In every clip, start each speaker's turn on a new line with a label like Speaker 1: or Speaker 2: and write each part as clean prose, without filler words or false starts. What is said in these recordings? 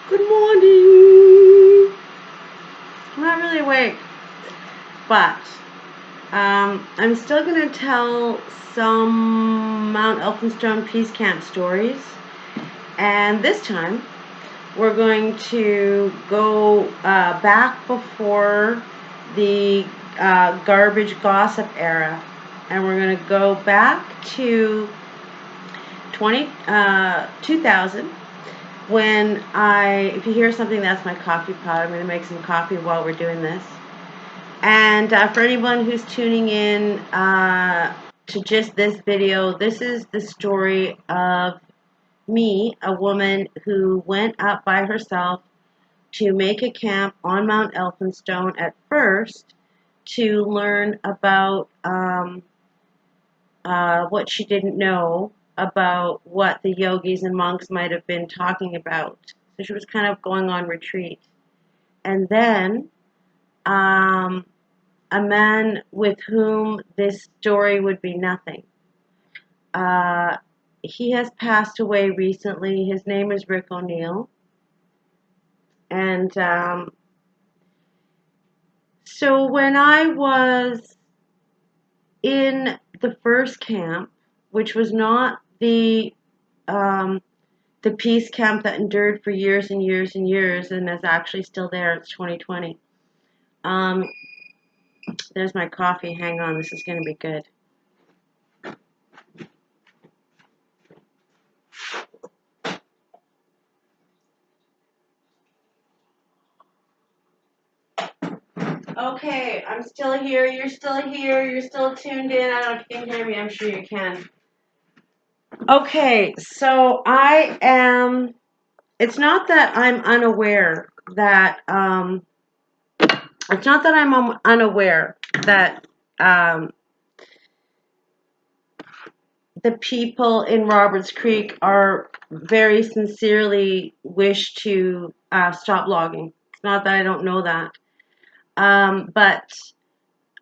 Speaker 1: Good morning. I'm not really awake, but I'm still going to tell some Mount Elphinstone Peace Camp stories. And this time, we're going to go back before the garbage gossip era. And we're going to go back to 2000. When if you hear something, that's my coffee pot. I'm going to make some coffee while we're doing this. And for anyone who's tuning in to just this video, this is the story of me, a woman who went up by herself to make a camp on Mount Elphinstone at first to learn about what she didn't know about what the yogis and monks might have been talking about. So she was kind of going on retreat. And then a man with whom this story would be nothing. He has passed away recently. His name is Rick O'Neill. And so when I was in the first camp, which was not the peace camp that endured for years and years and years and is actually still there. It's 2020. There's my coffee. Hang on. This is going to be good. Okay, I'm still here. You're still here. You're still tuned in. I don't know if you can hear me. I'm sure you can. Okay, so I am. It's not that I'm unaware that. It's not that I'm unaware that the people in Roberts Creek are very sincerely wish to stop logging. It's not that I don't know that, but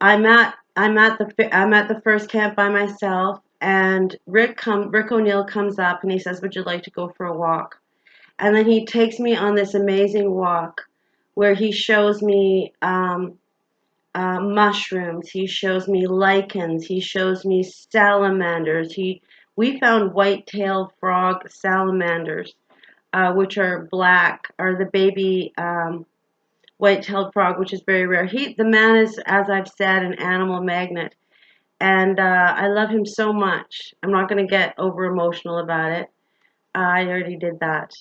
Speaker 1: I'm at the first camp by myself, and Rick O'Neill comes up and he says, "Would you like to go for a walk?" And then he takes me on this amazing walk where he shows me mushrooms, he shows me lichens, he shows me salamanders. We found white-tailed frog salamanders, which are black, are the baby white-tailed frog, which is very rare. The man is, as I've said, an animal magnet, and I love him so much. I'm not going to get over emotional about it. I already did that.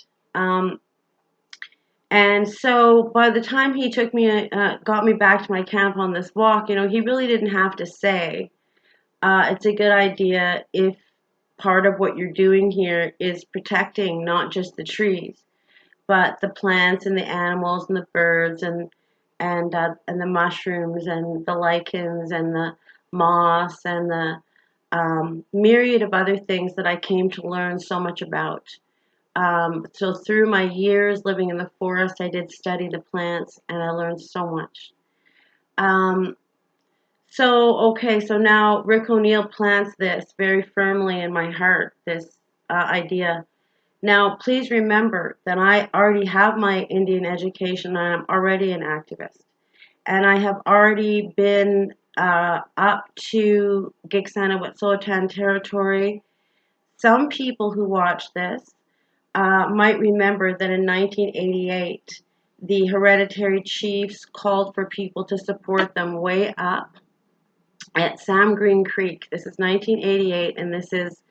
Speaker 1: And so by the time he took me, got me back to my camp on this walk, he really didn't have to say, it's a good idea if part of what you're doing here is protecting not just the trees, but the plants and the animals and the birds and the mushrooms and the lichens and the moss and the myriad of other things that I came to learn so much about. So through my years living in the forest, I did study the plants and I learned so much. So now Rick O'Neill plants this very firmly in my heart, this idea. Now, please remember that I already have my Indian education. I'm already an activist. And I have already been up to Giksana Wet'suwet'en territory. Some people who watch this might remember that in 1988, the hereditary chiefs called for people to support them way up at Sam Green Creek. This is 1988, and this is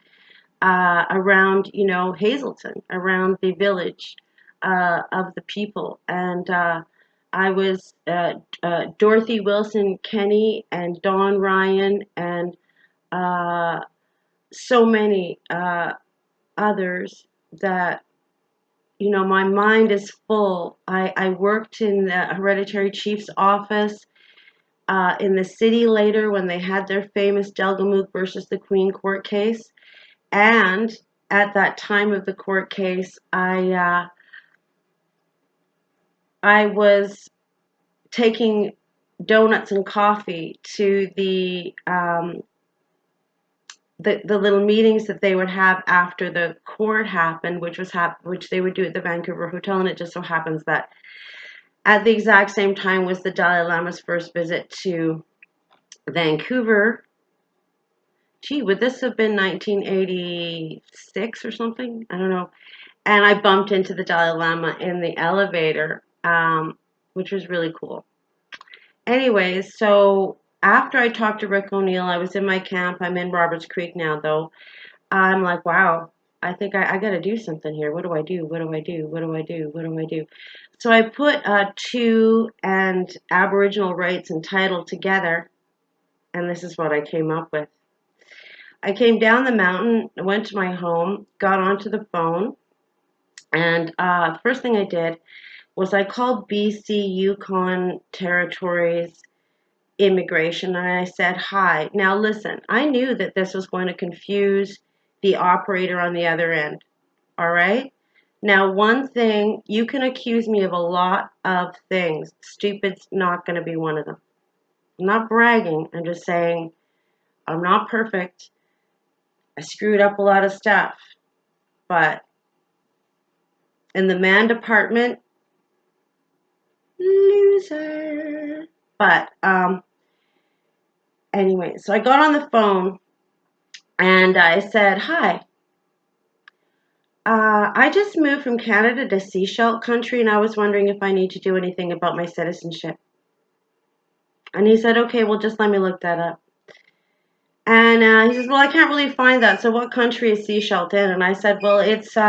Speaker 1: around, Hazelton, around the village of the people. And I was Dorothy Wilson Kenny and Dawn Ryan and so many others that, my mind is full. I worked in the hereditary chief's office in the city later when they had their famous Delgamuukw versus the Queen court case. And at that time of the court case, I was taking donuts and coffee to the little meetings that they would have after the court happened, which they would do at the Vancouver Hotel, and it just so happens that at the exact same time was the Dalai Lama's first visit to Vancouver. Gee, would this have been 1986 or something? I don't know. And I bumped into the Dalai Lama in the elevator, which was really cool. Anyways, so after I talked to Rick O'Neill, I was in my camp. I'm in Roberts Creek now, though. I'm like, wow, I think I got to do something here. What do I do? What do I do? What do I do? What do I do? So I put two and Aboriginal rights and title together, and this is what I came up with. I came down the mountain, went to my home, got onto the phone, and the first thing I did was I called BC Yukon Territories Immigration, and I said, hi. Now listen, I knew that this was going to confuse the operator on the other end, all right? Now, one thing, you can accuse me of a lot of things. Stupid's not going to be one of them. I'm not bragging. I'm just saying I'm not perfect. I screwed up a lot of stuff. But in the man department, loser. But anyway, so I got on the phone and I said, hi. I just moved from Canada to Seashell country, and I was wondering if I need to do anything about my citizenship. And he said, okay, well, just let me look that up. And he says, well, I can't really find that. So what country is Seashell in? And I said, well, it's you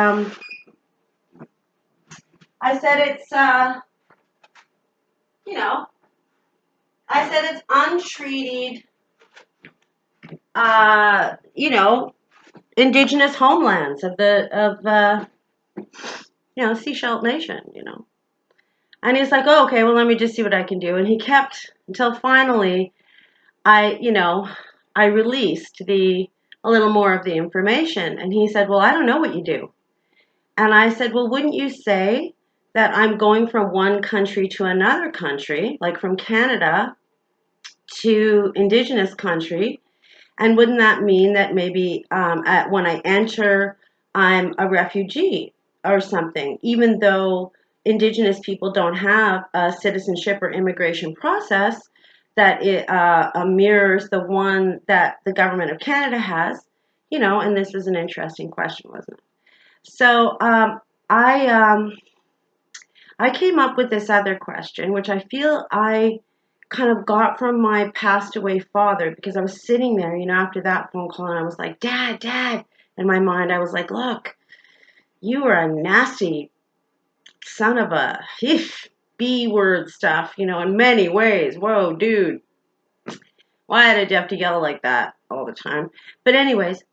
Speaker 1: know, I said it's untreated, you know, indigenous homelands of Seashell Nation, you know. And he's like, oh, okay, well, let me just see what I can do. And he kept until finally I released a little more of the information. And he said, well, I don't know what you do. And I said, well, wouldn't you say that I'm going from one country to another country, like from Canada to indigenous country? And wouldn't that mean that maybe when I enter, I'm a refugee or something, even though indigenous people don't have a citizenship or immigration process that it mirrors the one that the government of Canada has, you know? And this was an interesting question, wasn't it? So I came up with this other question, which I feel I kind of got from my passed away father, because I was sitting there, you know, after that phone call, and I was like, Dad, Dad. In my mind, I was like, look, you are a nasty son of a B word stuff, you know, in many ways. Whoa, dude. Why did you have to yell like that all the time? But anyways,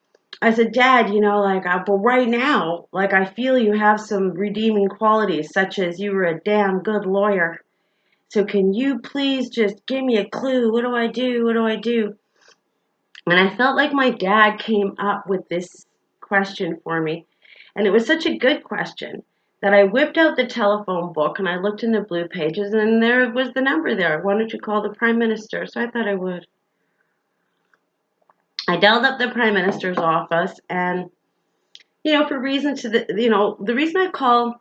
Speaker 1: I said, Dad, you know, like, but right now, like, I feel you have some redeeming qualities, such as you were a damn good lawyer. So can you please just give me a clue? What do I do? What do I do? And I felt like my dad came up with this question for me. And it was such a good question that I whipped out the telephone book and I looked in the blue pages, and there was the number there. Why don't you call the Prime Minister? So I thought I would. I dialed up the Prime Minister's office, and, you know, the reason I call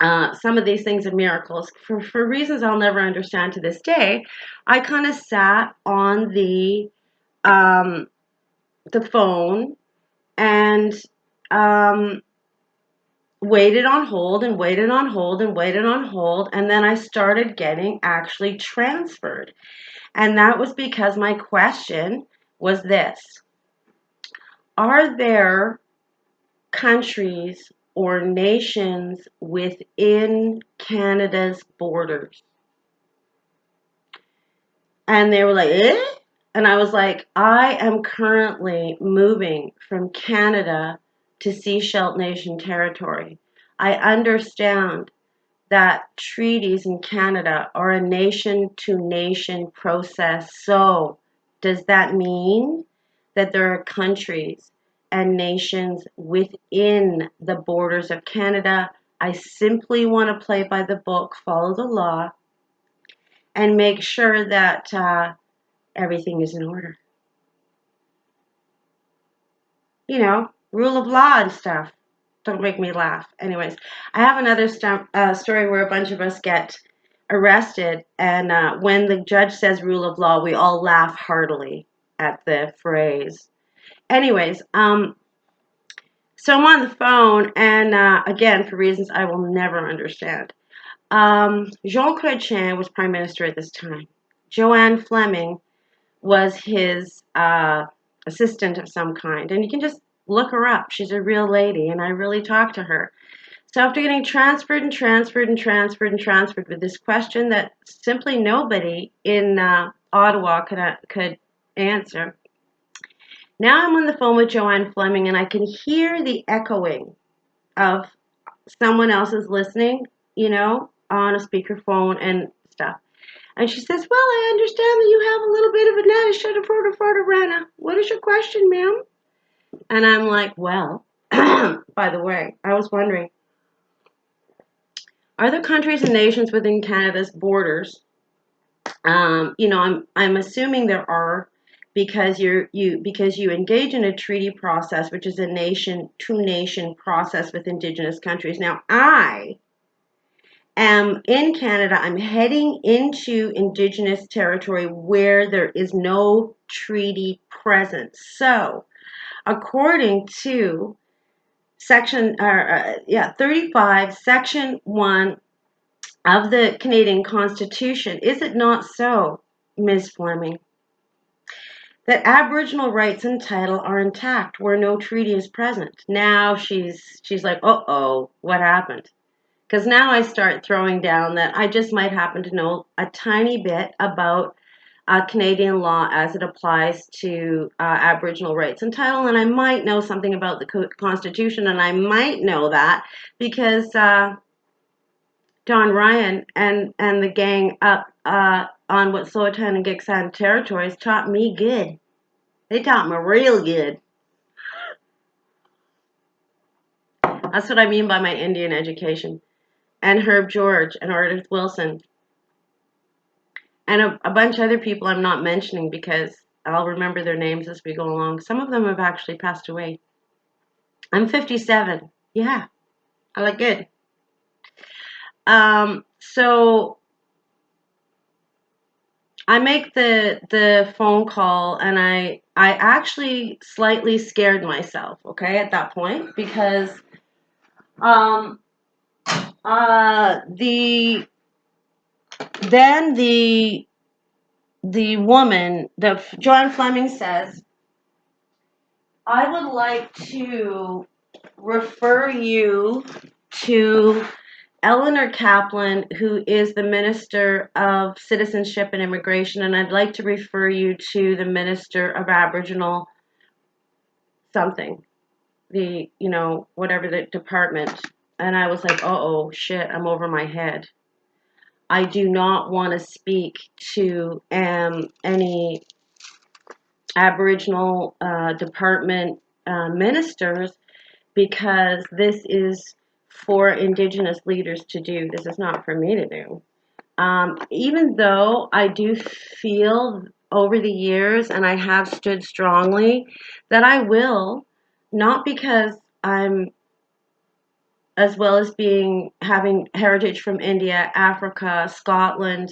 Speaker 1: some of these things are miracles, for reasons I'll never understand to this day, I kind of sat on the phone and waited on hold and waited on hold and waited on hold, and then I started getting actually transferred. And that was because my question was this: are there countries or nations within Canada's borders? And they were like, eh? And I was like, I am currently moving from Canada to Seychelles Nation territory. I understand that treaties in Canada are a nation-to-nation process. So does that mean that there are countries and nations within the borders of Canada? I simply want to play by the book, follow the law, and make sure that everything is in order. rule of law and stuff. Don't make me laugh. Anyways, I have another story where a bunch of us get arrested, and when the judge says rule of law, we all laugh heartily at the phrase. Anyways, so I'm on the phone, and again, for reasons I will never understand. Jean Chrétien was prime minister at this time. Joanne Fleming was his assistant of some kind, and you can just look her up. She's a real lady, and I really talked to her. So after getting transferred with this question that simply nobody in Ottawa could answer, now I'm on the phone with Joanne Fleming, and I can hear the echoing of someone else's listening, on a speakerphone and stuff. And she says, well, I understand that you have a little bit of a Rana. What is your question, ma'am? And I'm like, well, by the way, I was wondering, are there countries and nations within Canada's borders? I'm assuming there are, because you engage in a treaty process, which is a nation-to-nation process with Indigenous countries. Now, I am in Canada. I'm heading into Indigenous territory where there is no treaty present. So, according to Section 35, Section 1 of the Canadian Constitution, is it not so, Ms. Fleming, that Aboriginal rights and title are intact where no treaty is present? Now she's like, uh-oh, what happened? Because now I start throwing down that I just might happen to know a tiny bit about Canadian law as it applies to Aboriginal rights and title, and I might know something about the Constitution, and I might know that because Don Ryan and the gang up on Wet'suwet'en and Gitxsan territories taught me good. They taught me real good. That's what I mean by my Indian education. And Herb George and Ardith Wilson and a bunch of other people I'm not mentioning because I'll remember their names as we go along. Some of them have actually passed away. I'm 57. Yeah, I look good. So I make the phone call, and I actually slightly scared myself, okay, at that point, because the woman, Joanne Fleming says, I would like to refer you to Eleanor Kaplan, who is the Minister of Citizenship and Immigration, and I'd like to refer you to the Minister of Aboriginal something, whatever the department. And I was like, oh shit, I'm over my head. I do not want to speak to any Aboriginal department ministers, because this is for Indigenous leaders to do. This is not for me to do. Even though I do feel over the years, and I have stood strongly, that I will, not because I'm, as well as having heritage from India, Africa, Scotland,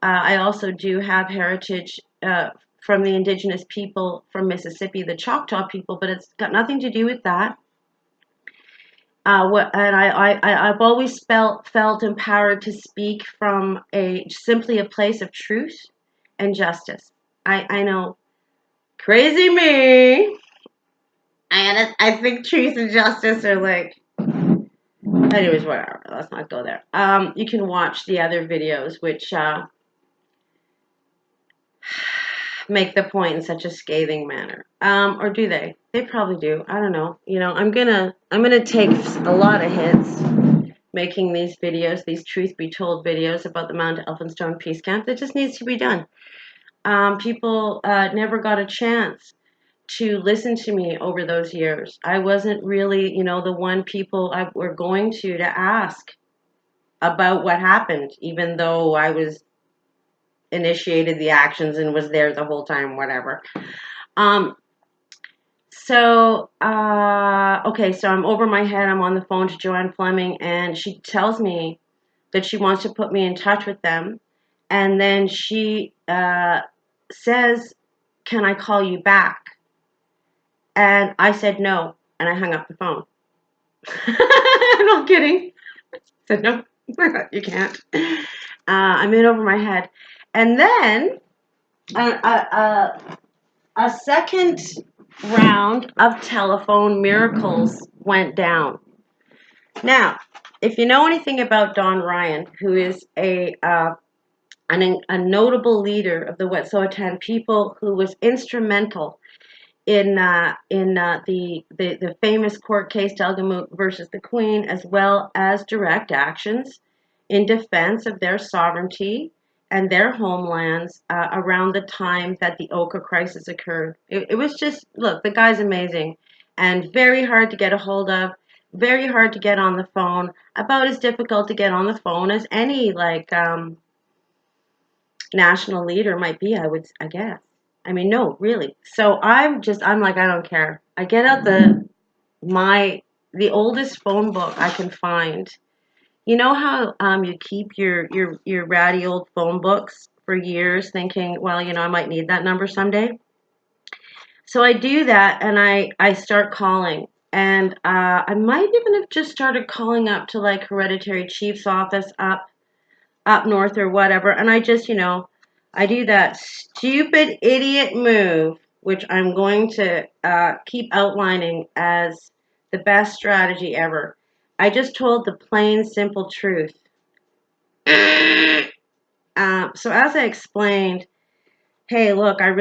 Speaker 1: I also do have heritage from the Indigenous people from Mississippi, the Choctaw people, but it's got nothing to do with that. I've always felt empowered to speak from simply a place of truth and justice. I know, crazy me. I think truth and justice are like, anyways, whatever. Let's not go there. You can watch the other videos, which make the point in such a scathing manner. Or do they? They probably do. I don't know. I'm gonna take a lot of hits making these videos, these truth be told videos about the Mount Elphinstone Peace Camp. That just needs to be done. People never got a chance to listen to me over those years. I wasn't really, the one people were going to ask about what happened, even though I was initiated the actions and was there the whole time, whatever. So, okay, so I'm over my head. I'm on the phone to Joanne Fleming, and she tells me that she wants to put me in touch with them. And then she says, "Can I call you back?" And I said no, and I hung up the phone. I'm not kidding. I said no, you can't. I'm in over my head. And then a second round of telephone miracles went down. Now, if you know anything about Don Ryan, who is a notable leader of the Wet'suwet'en people, who was instrumental in the famous court case Delgamuukw versus the Queen, as well as direct actions in defense of their sovereignty and their homelands around the time that the Oka crisis occurred. It was just, look, the guy's amazing and very hard to get a hold of, very hard to get on the phone, about as difficult to get on the phone as any national leader might be, I guess. I mean, no, really. So I'm like, I don't care. I get out the oldest phone book I can find. You know how you keep your ratty old phone books for years, thinking, well, I might need that number someday. So I do that, and I start calling, and I might even have just started calling up to like Hereditary Chief's office up north or whatever, and I just, I do that stupid idiot move, which I'm going to keep outlining as the best strategy ever. I just told the plain, simple truth. So as I explained, hey, look, I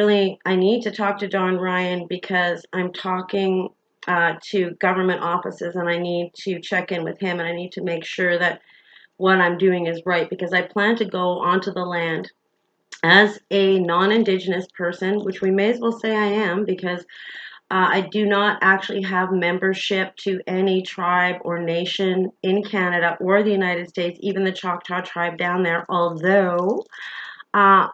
Speaker 1: need to talk to Don Ryan because I'm talking to government offices, and I need to check in with him, and I need to make sure that what I'm doing is right, because I plan to go onto the land as a non-Indigenous person, which we may as well say I am, because I do not actually have membership to any tribe or nation in Canada or the United States, even the Choctaw tribe down there, although uh,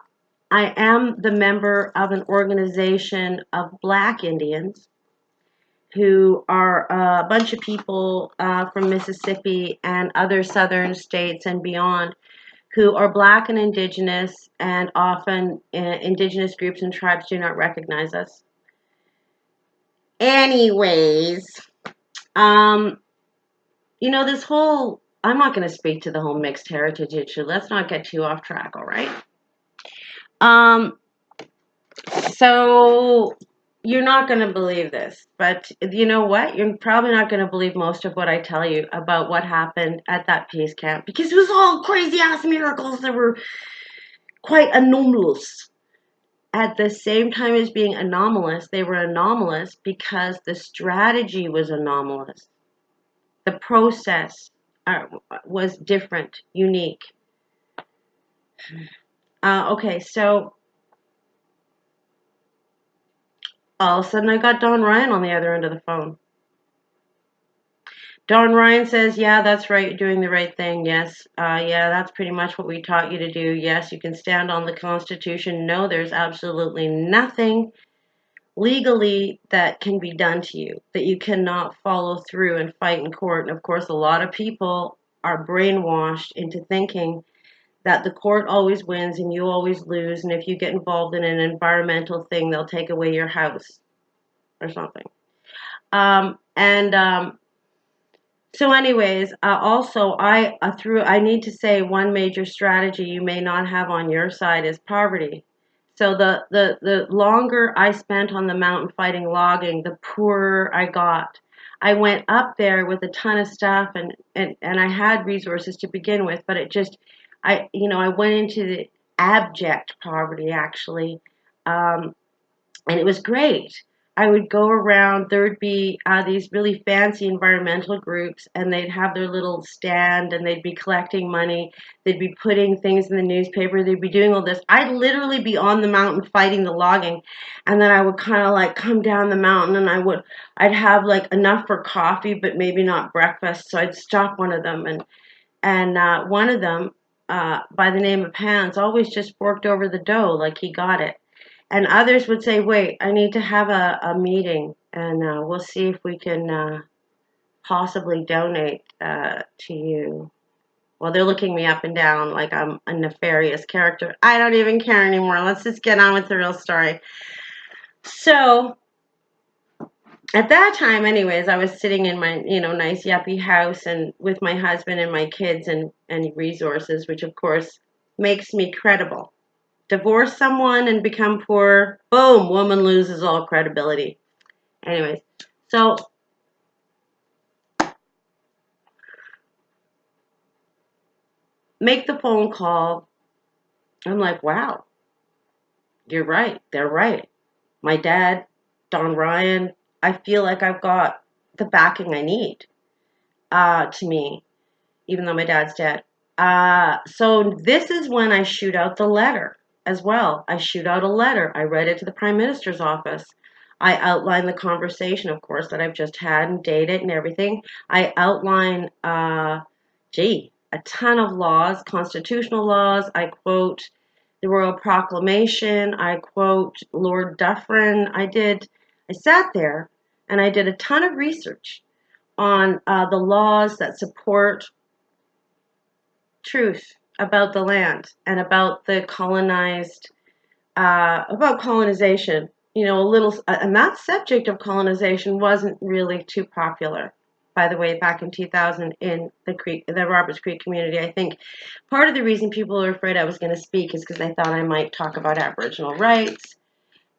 Speaker 1: I am the member of an organization of Black Indians who are a bunch of people from Mississippi and other southern states and beyond, who are Black and Indigenous, and often Indigenous groups and tribes do not recognize us. Anyways, um, this whole, I'm not going to speak to the whole mixed heritage issue. Let's not get too off track, all right? Um, so you're not going to believe this, but you know what? You're probably not going to believe most of what I tell you about what happened at that peace camp, because it was all crazy ass miracles that were quite anomalous. At the same time as being anomalous, they were anomalous because the strategy was anomalous. The process was different, unique. Okay, so all of a sudden I got Don Ryan on the other end of the phone. Don Ryan says, yeah, that's right, you're doing the right thing. Yes, yeah, that's pretty much what we taught you to do. Yes, you can stand on the Constitution. No, there's absolutely nothing legally that can be done to you that you cannot follow through and fight in court. And of course, a lot of people are brainwashed into thinking that the court always wins and you always lose, and if you get involved in an environmental thing, they'll take away your house or something. So anyways, also I need to say, one major strategy you may not have on your side is poverty. So the longer I spent on the mountain fighting logging, the poorer I got. I went up there with a ton of stuff, and I had resources to begin with, but it just, I went into the abject poverty, actually. And it was great. I would go around, there would be these really fancy environmental groups, and they'd have their little stand, and they'd be collecting money. They'd be putting things in the newspaper. They'd be doing all this. I'd literally be on the mountain fighting the logging, and then I would kind of like come down the mountain, and I'd have like enough for coffee, but maybe not breakfast. So I'd stop one of them, and one of them, by the name of Hans, always just forked over the dough like he got it. And others would say, wait, I need to have a meeting. and we'll see if we can possibly donate to you. Well, they're looking me up and down like I'm a nefarious character. I don't even care anymore. Let's just get on with the real story. So, at that time, anyways, I was sitting in my, nice yuppie house and with my husband and my kids and resources, which of course makes me credible. Divorce someone and become poor, boom, woman loses all credibility. Anyways, so make the phone call. I'm like, wow, you're right. They're right. My dad, Don Ryan, I feel like I've got the backing I need to me, even though my dad's dead. So this is when I shoot out the letter as well. I shoot out a letter. I read it to the Prime Minister's office. I outline the conversation, of course, that I've just had and date it and everything. I outline, a ton of laws, constitutional laws. I quote the Royal Proclamation. I quote Lord Dufferin. I sat there and I did a ton of research on the laws that support truth about the land and about the colonized, about colonization. And that subject of colonization wasn't really too popular, by the way, back in 2000 in the Roberts Creek community. I think part of the reason people were afraid I was going to speak is because they thought I might talk about Aboriginal rights.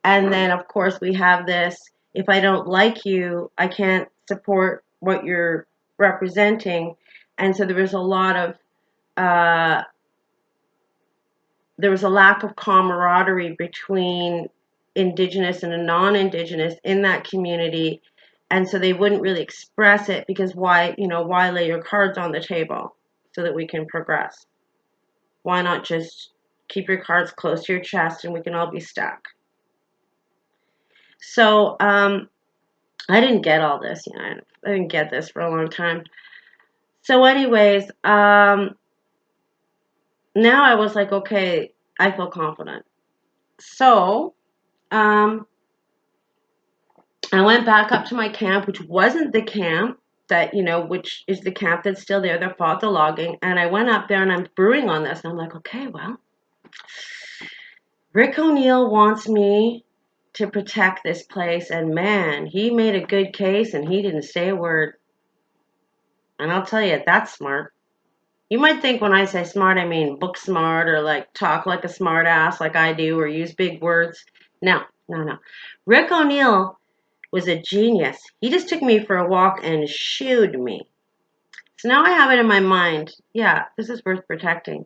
Speaker 1: And then, of course, we have this, if I don't like you, I can't support what you're representing. And so uh, there was a lack of camaraderie between Indigenous and non-Indigenous in that community, and so they wouldn't really express it because why lay your cards on the table so that we can progress? Why not just keep your cards close to your chest and we can all be stuck? So I didn't get all this. I didn't get this for a long time. So, anyways, now I was like, okay, I feel confident. So, I went back up to my camp, which wasn't the camp that, which is the camp that's still there that fought the logging. And I went up there and I'm brewing on this. And I'm like, okay, well, Rick O'Neill wants me to protect this place. And man, he made a good case and he didn't say a word. And I'll tell you, that's smart. You might think when I say smart, I mean book smart or like talk like a smart ass like I do or use big words. No, no, no. Rick O'Neill was a genius. He just took me for a walk and shooed me. So now I have it in my mind, yeah, this is worth protecting.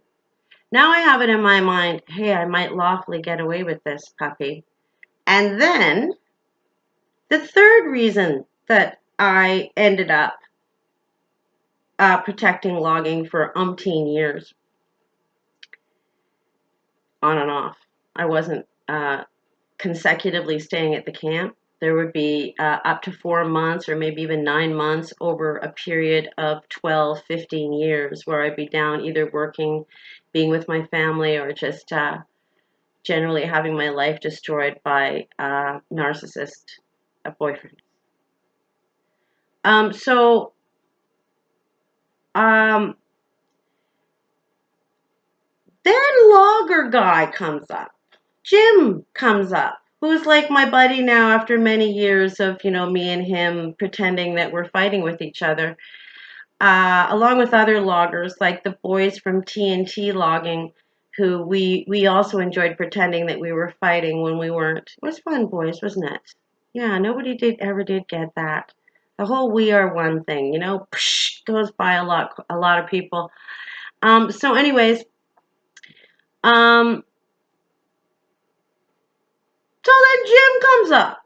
Speaker 1: Now I have it in my mind, hey, I might lawfully get away with this puppy. And then the third reason that I ended up protecting logging for umpteen years, on and off. I wasn't consecutively staying at the camp. There would be up to 4 months or maybe even 9 months over a period of 12, 15 years where I'd be down either working, being with my family, or just generally having my life destroyed by narcissist boyfriend. So then logger guy comes up. Jim comes up, who's like my buddy now after many years of, me and him pretending that we're fighting with each other, along with other loggers like the boys from TNT Logging, who we also enjoyed pretending that we were fighting when we weren't. It was fun, boys, wasn't it? Yeah, nobody ever did get that. The whole "we are one" thing, goes by a lot of people. So, anyways, um, so then Jim comes up.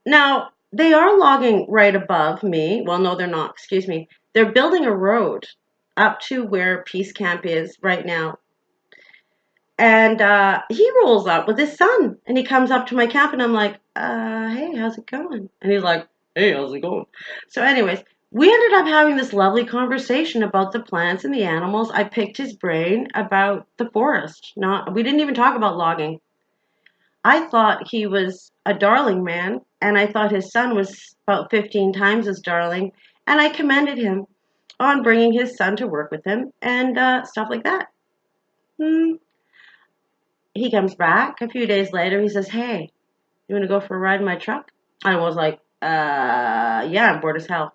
Speaker 1: Now, they are logging right above me. Well, no, they're not. Excuse me. They're building a road up to where Peace Camp is right now. And he rolls up with his son. And he comes up to my camp, and I'm like, hey, how's it going? And he's like, hey, how's it going? So anyways, we ended up having this lovely conversation about the plants and the animals. I picked his brain about the forest. We didn't even talk about logging. I thought he was a darling man, and I thought his son was about 15 times as darling, and I commended him on bringing his son to work with him and stuff like that. He comes back a few days later. He says, "Hey, you want to go for a ride in my truck?" I was like, yeah, I'm bored as hell.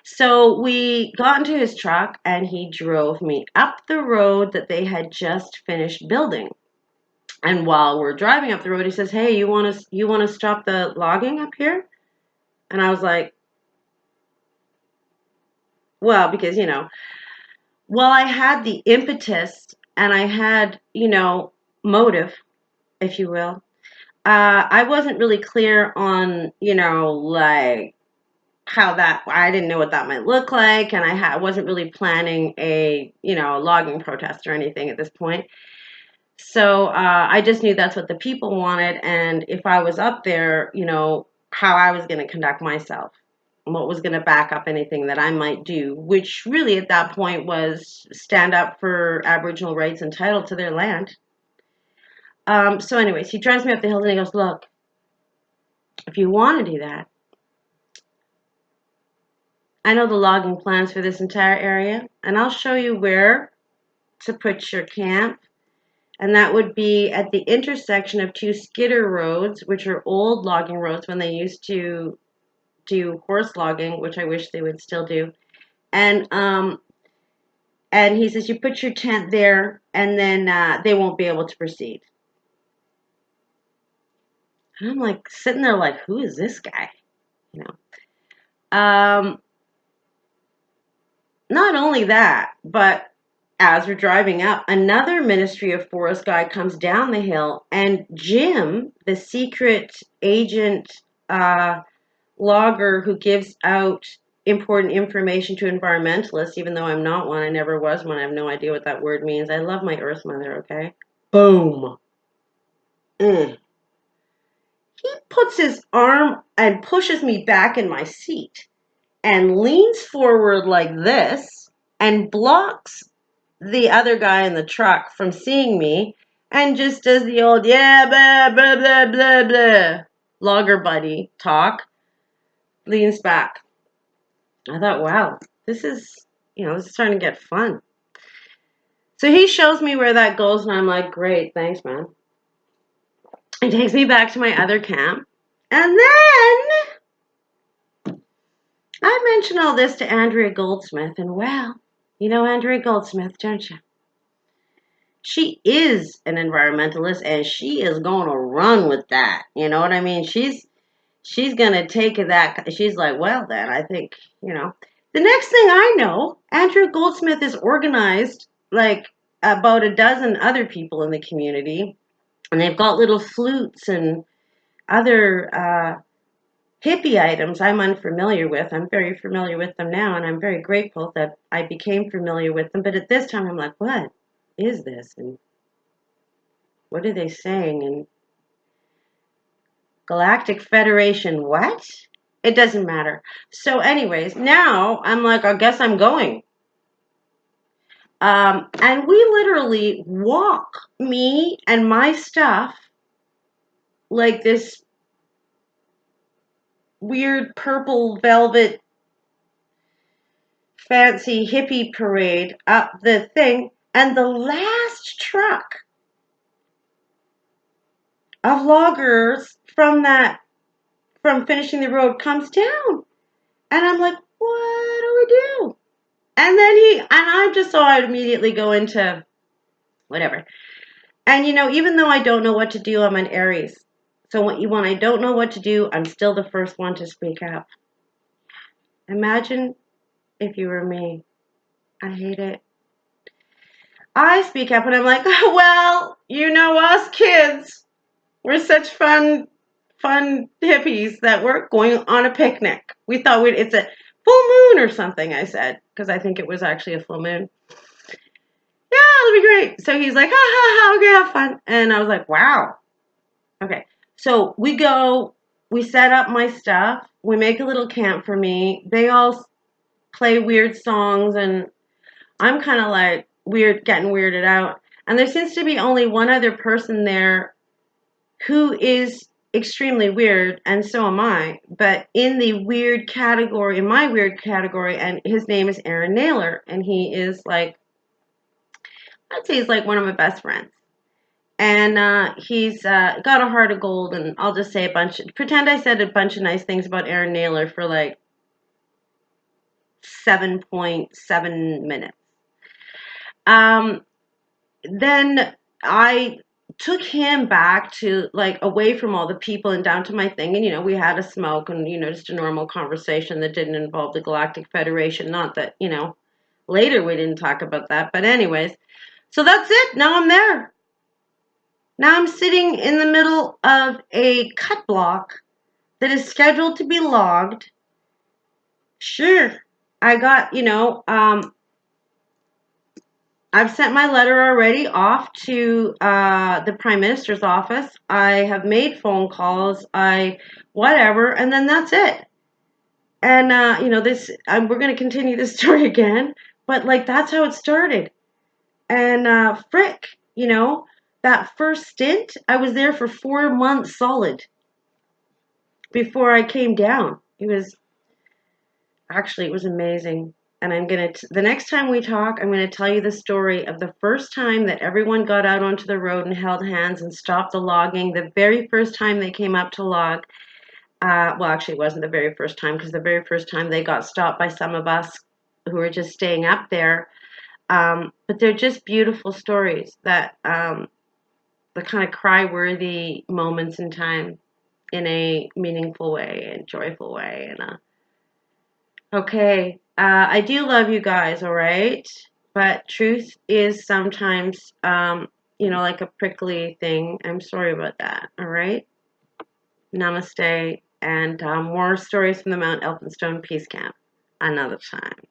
Speaker 1: So we got into his truck, and he drove me up the road that they had just finished building. And while we're driving up the road, he says, "Hey, you want to stop the logging up here?" And I was like, well, because well, I had the impetus and I had motive, if you will. I wasn't really clear on like how that. I didn't know what that might look like, and I wasn't really planning a logging protest or anything at this point. So I just knew that's what the people wanted, and if I was up there, how I was going to conduct myself, what was going to back up anything that I might do, which really at that point was stand up for Aboriginal rights and title to their land. So anyways, he drives me up the hill and he goes, "Look, if you want to do that, I know the logging plans for this entire area, and I'll show you where to put your camp. And that would be at the intersection of two skidder roads, which are old logging roads when they used to do horse logging, which I wish they would still do. And he says, you put your tent there, and then they won't be able to proceed." And I'm like sitting there like, who is this guy? You know. Not only that, but as we're driving up, another Ministry of Forest guy comes down the hill, and Jim, the secret agent logger who gives out important information to environmentalists, even though I'm not one, I never was one, I have no idea what that word means. I love my Earth Mother, okay? Boom. He puts his arm and pushes me back in my seat and leans forward like this and blocks the other guy in the truck from seeing me and just does the old, yeah, blah, blah, blah, blah, blah, logger buddy talk, leans back. I thought, wow, this is starting to get fun. So he shows me where that goes, and I'm like, great, thanks, man. He takes me back to my other camp. And then I mentioned all this to Andrea Goldsmith, and well, you know Andrea Goldsmith, don't you? She is an environmentalist, and she is going to run with that. You know what I mean? She's going to take that. She's like, well, then I think, The next thing I know, Andrea Goldsmith is organized like about a dozen other people in the community, and they've got little flutes and other hippie items I'm unfamiliar with. I'm very familiar with them now, and I'm very grateful that I became familiar with them. But at this time, I'm like, what is this? And what are they saying? And Galactic Federation, what? It doesn't matter. So anyways, now I'm like, I guess I'm going. And we literally walk, me and my stuff, like this weird purple velvet fancy hippie parade up the thing, and the last truck of loggers from finishing the road comes down. And I'm like, what do we do? And then I just saw it immediately go into whatever. And even though I don't know what to do, I'm an Aries. So when I don't know what to do, I'm still the first one to speak up. Imagine if you were me. I hate it. I speak up and I'm like, oh, well, us kids, we're such fun hippies that we're going on a picnic. We thought it's a full moon or something, I said, because I think it was actually a full moon. Yeah, it'll be great. So he's like, ha ha ha, okay, have fun. And I was like, wow. Okay. So we go, we set up my stuff, we make a little camp for me. They all play weird songs, and I'm kind of like getting weirded out. And there seems to be only one other person there who is extremely weird, and so am I, but in the weird category, in my weird category, and his name is Aaron Naylor, and he is like, I'd say he's like one of my best friends. And he's got a heart of gold, and I'll just say pretend I said a bunch of nice things about Aaron Naylor for like 7.7 minutes. Then I took him back to like away from all the people and down to my thing, and we had a smoke and just a normal conversation that didn't involve the Galactic Federation. Not that later we didn't talk about that, but anyways, so that's it. Now I'm there. Now I'm sitting in the middle of a cut block that is scheduled to be logged. Sure, I got I've sent my letter already off to the Prime Minister's office. I have made phone calls. Whatever, and then that's it. And we're going to continue this story again, but like that's how it started. And frick, that first stint, I was there for 4 months solid before I came down. It was amazing. And the next time we talk, I'm going to tell you the story of the first time that everyone got out onto the road and held hands and stopped the logging. The very first time they came up to log, well, actually, it wasn't the very first time, because the very first time they got stopped by some of us who were just staying up there. But they're just beautiful stories that the kind of cry-worthy moments in time in a meaningful way and joyful way. Okay, I do love you guys, all right? But truth is sometimes, like a prickly thing. I'm sorry about that, all right? Namaste, and more stories from the Mount Elphinstone Peace Camp another time.